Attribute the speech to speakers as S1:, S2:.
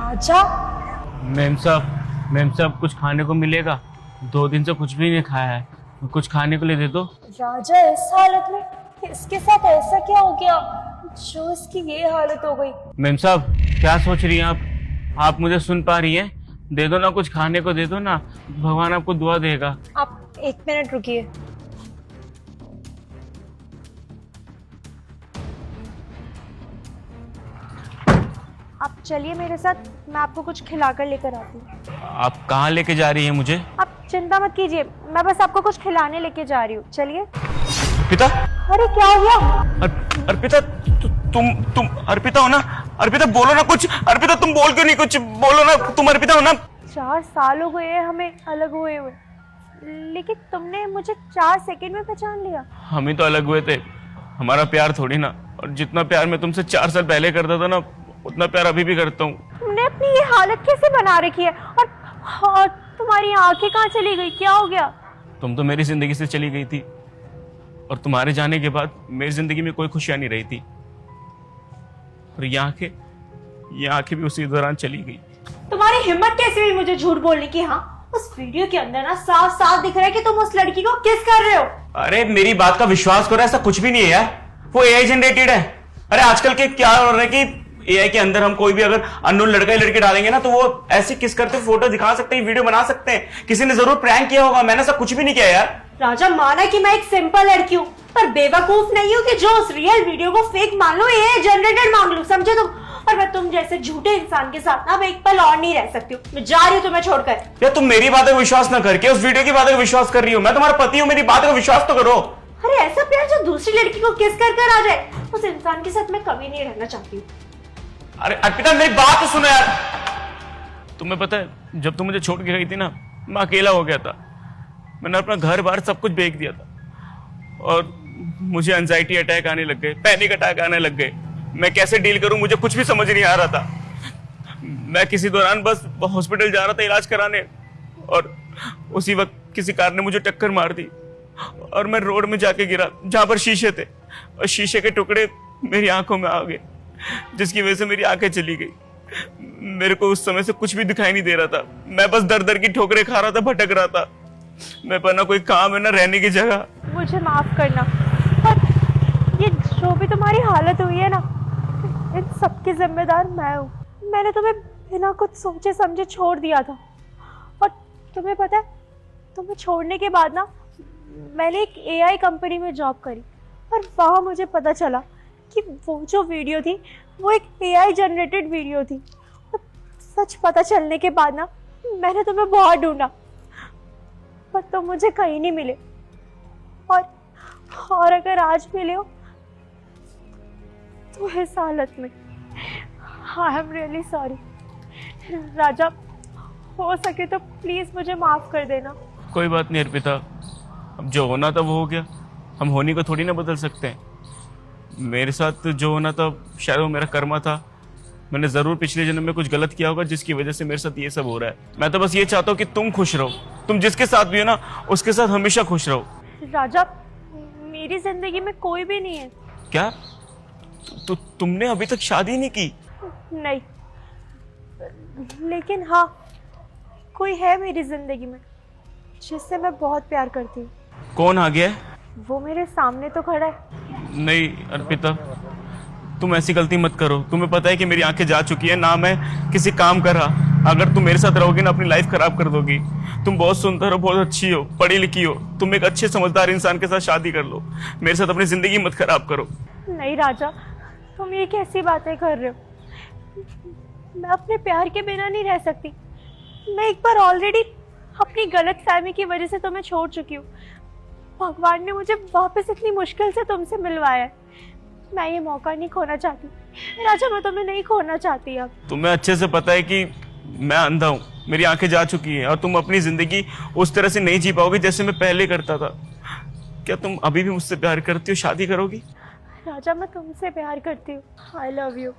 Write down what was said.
S1: राजा,
S2: ma'am साहब कुछ खाने को मिलेगा? 2 दिन से कुछ भी नहीं खाया है, कुछ खाने को ले दे दो।
S1: राजा इस हालत में इसके साथ ऐसा क्या हो गया जो इसकी ये हालत हो गई?
S2: मैम साहब क्या सोच रही हैं आप मुझे सुन पा रही हैं? दे दो ना, कुछ खाने को दे दो ना, भगवान आपको दुआ देगा।
S1: आप 1 मिनट रुकिए। आप चलिए मेरे साथ, मैं आपको कुछ खिलाकर लेकर आती हूँ।
S2: आप कहाँ लेके जा रही हैं मुझे?
S1: आप चिंता मत कीजिए, मैं बस आपको कुछ खिलाने लेके जा रही हूँ, चलिए।
S2: पिता,
S1: अरे क्या हो गया?
S2: अर्पिता, तुम अर्पिता हो ना? अर्पिता बोलो ना कुछ। अर्पिता तुम बोल क्यों नहीं? कुछ बोलो ना, तुम अर्पिता हो ना?
S1: 4 साल हो गए हैं हमें अलग हुए हुए, लेकिन तुमने मुझे 4 सेकंड में पहचान लिया।
S2: हम ही तो अलग हुए थे, हमारा प्यार थोड़ी ना। और जितना प्यार मैं तुमसे 4 साल पहले करता था ना, उतना प्यार अभी भी करता हूँ।
S1: तुमने अपनी ये हालत कैसे बना रखी है? और तुम्हारी आंखें कहाँ चली गई? क्या हो गया?
S2: तुम तो मेरी जिंदगी से चली गई थी, और तुम्हारे जाने के बाद मेरी जिंदगी में कोई खुशियां नहीं रही थी। और ये आंखें भी उसी दौरान चली गई।
S1: तुम्हारी हिम्मत कैसे हुई मुझे झूठ बोलने की? हाँ, उस वीडियो के अंदर ना साफ साफ दिख रहा है कि तुम उस लड़की को किस कर रहे हो।
S2: अरे मेरी बात का विश्वास करो, ऐसा कुछ भी नहीं है यार, वो एआई जनरेटेड है। अरे आजकल के क्या हो रहा है कि एआई के अंदर हम कोई भी अगर अननोन लड़का या लड़की डालेंगे ना, तो वो ऐसे किस करते फोटो दिखा सकते हैं, वीडियो बना सकते हैं। किसी ने जरूर प्रैंक किया होगा, मैंने ऐसा कुछ भी नहीं किया यार।
S1: राजा, माना कि मैं एक सिंपल लड़की हूँ, पर बेवकूफ नहीं हूँ कि जो उस रियल वीडियो को फेक मान लो, एआई जनरेटेड मान लो, समझे तुम? और मैं तुम जैसे झूठे इंसान के साथ ना अब एक पल और नहीं रह सकती हूँ। मैं जा रही हूँ तुम्हें छोड़कर।
S2: यार तुम मेरी बातों का विश्वास ना करके उस वीडियो की बातों का विश्वास कर रही हो। मैं तुम्हारा पति हूँ, मेरी बात का विश्वास तो करो।
S1: अरे ऐसा प्यार जो दूसरी लड़की को किस कर आ जाए, उस इंसान के साथ मैं कभी नहीं रहना चाहती हूँ।
S2: अरे अर्पिता मेरी बात तो सुनो यार। तुम्हें पता है जब तुम मुझे छोड़ के गई थी ना, मैं अकेला हो गया था। मैंने अपना घर बार सब कुछ बेच दिया था, और मुझे एंजाइटी अटैक आने लग गए, पैनिक अटैक आने लग गए। मैं कैसे डील करूं मुझे कुछ भी समझ नहीं आ रहा था। मैं किसी दौरान बस हॉस्पिटल जा रहा था इलाज कराने, और उसी वक्त किसी कार ने मुझे टक्कर मार दी, और मैं रोड में जाके गिरा जहां पर शीशे थे, और शीशे के टुकड़े मेरी आंखों में आ गए, जिसकी वजह से मेरी आंखें चली गई। मेरे को उस समय से कुछ भी दिखाई नहीं दे रहा था। मैं बस दर दर की ठोकरें खा रहा था, भटक रहा था। मैं पर ना कोई काम है ना रहने की जगह।
S1: मुझे माफ करना, पर ये जो भी तुम्हारी हालत हुई है ना, इन सबकी जिम्मेदार मैं हूँ। मैंने तुम्हें बिना कुछ सोचे समझे छोड़ दिया था, और तुम्हें पता है, तुम्हें छोड़ने के बाद ना मैंने एक एआई कंपनी में जॉब करी, और वहाँ मुझे पता चला कि वो जो वीडियो थी वो एक एआई जनरेटेड वीडियो थी। और सच पता चलने के बाद ना मैंने तुम्हें बहुत ढूंढा, पर तुम मुझे कहीं नहीं मिले। और अगर आज मिले हो तो इस हालत में, आई एम रियली सॉरी। राजा, हो सके तो प्लीज मुझे माफ कर देना।
S2: कोई बात नहीं अर्पिता, अब जो होना था वो हो गया। हम होने को थोड़ी ना बदल सकते हैं। मेरे साथ जो होना था शायद वो मेरा कर्मा था। मैंने जरूर पिछले जन्म में कुछ गलत किया होगा जिसकी वजह से मेरे साथ ये सब हो रहा है। मैं तो बस ये चाहता हूँ कि तुम खुश रहो। तुम जिसके साथ भी हो ना, उसके साथ हमेशा खुश रहो।
S1: राजा, मेरी जिंदगी में कोई भी नहीं है।
S2: क्या? तुमने अभी तक शादी नहीं की?
S1: नहीं, लेकिन हाँ, कोई है मेरी जिंदगी में जिससे मैं बहुत प्यार करती हूँ।
S2: कौन आ गया है?
S1: वो मेरे सामने तो खड़ा है।
S2: नहीं अर्पिता, तुम ऐसी गलती मत करो। तुम्हें पता है कि मेरी आंखें जा चुकी है ना, मैं किसी काम कर रहा। अगर तुम मेरे साथ रहोगी ना, अपनी लाइफ खराब कर दोगी। तुम बहुत सुंदर हो, बहुत अच्छी हो, पढ़ी लिखी हो। तुम एक अच्छे समझदार इंसान के साथ शादी कर लो। मेरे साथ अपनी जिंदगी मत खराब करो।
S1: नहीं राजा, तुम ये कैसी बातें कर रहे हो? मैं अपने प्यार के बिना नहीं रह सकती। मैं एक बार ऑलरेडी अपनी गलत फहमी की वजह से तुम्हें छोड़ चुकी हूँ। भगवान ने मुझे वापस इतनी मुश्किल से तुमसे मिलवाया है। मैं ये मौका नहीं खोना चाहती राजा, मैं तुम्हें नहीं खोना चाहती। अब
S2: तुम्हें अच्छे से पता है कि मैं अंधा हूँ, मेरी आंखें जा चुकी हैं, और तुम अपनी जिंदगी उस तरह से नहीं जी पाओगी जैसे मैं पहले करता था। क्या तुम अभी भी मुझसे प्यार करती हो? शादी करोगी?
S1: राजा, मैं तुमसे प्यार करती हूँ। I love you.